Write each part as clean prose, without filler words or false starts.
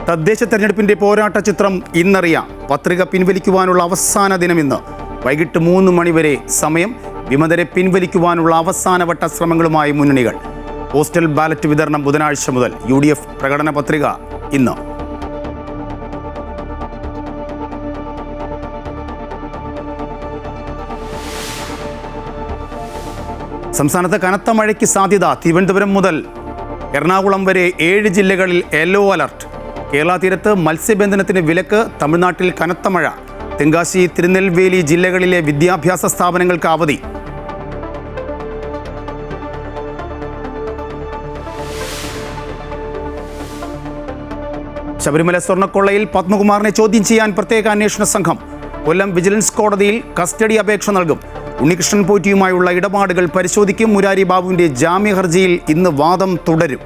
തദ്ദേശ തെരഞ്ഞെടുപ്പിന്റെ പോരാട്ട ചിത്രം ഇന്നറിയാം. പത്രിക പിൻവലിക്കുവാനുള്ള അവസാന ദിനം ഇന്ന് വൈകിട്ട് 3 മണി വരെ സമയം. വിമതരെ പിൻവലിക്കുവാനുള്ള അവസാനവട്ട ശ്രമങ്ങളുമായി മുന്നണികൾ. പോസ്റ്റൽ ബാലറ്റ് വിതരണം ബുധനാഴ്ച മുതൽ. UDF പ്രകടന പത്രിക ഇന്ന്. സംസ്ഥാനത്ത് കനത്ത മഴയ്ക്ക് സാധ്യത. തിരുവനന്തപുരം മുതൽ എറണാകുളം വരെ 7 ജില്ലകളിൽ യെല്ലോ അലർട്ട്. കേരള തീരത്ത് മത്സ്യബന്ധനത്തിന് വിലക്ക്. തമിഴ്നാട്ടിൽ കനത്ത മഴ. തെങ്കാശി, തിരുനെൽവേലി ജില്ലകളിലെ വിദ്യാഭ്യാസ സ്ഥാപനങ്ങൾക്ക് അവധി. ശബരിമല സ്വർണ്ണക്കൊള്ളയിൽ പത്മകുമാറിനെ ചോദ്യം ചെയ്യാൻ പ്രത്യേക അന്വേഷണ സംഘം. കൊല്ലം വിജിലൻസ് കോടതിയിൽ കസ്റ്റഡി അപേക്ഷ നൽകും. ഉണ്ണികൃഷ്ണൻ പോറ്റിയുമായുള്ള ഇടപാടുകൾ പരിശോധിക്കും. മുരാരി ബാബുവിന്റെ ജാമ്യ ഹർജിയിൽ ഇന്ന് വാദം തുടരും.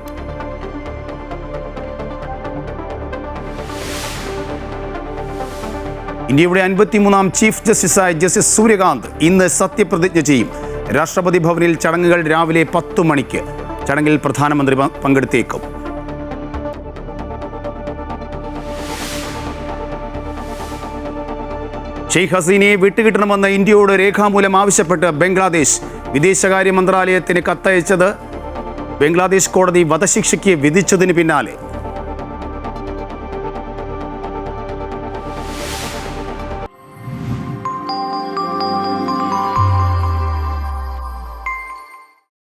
ഇന്ത്യയുടെ 53ാം ചീഫ് ജസ്റ്റിസായ ജസ്റ്റിസ് സൂര്യകാന്ത് ഇന്ന് സത്യപ്രതിജ്ഞ ചെയ്യും. രാഷ്ട്രപതി ഭവനിൽ ചടങ്ങുകൾ രാവിലെ 10 മണിക്ക്. ചടങ്ങിൽ പ്രധാനമന്ത്രി പങ്കെടുത്തേക്കും. ഷെയ്ഖ് ഹസീനയെ വിട്ടുകിട്ടണമെന്ന് ഇന്ത്യയോട് രേഖാമൂലം ആവശ്യപ്പെട്ട് ബംഗ്ലാദേശ്. വിദേശകാര്യ മന്ത്രാലയത്തിന് കത്തയച്ചത് ബംഗ്ലാദേശ് കോടതി വധശിക്ഷയ്ക്ക് വിധിച്ചതിന് പിന്നാലെ.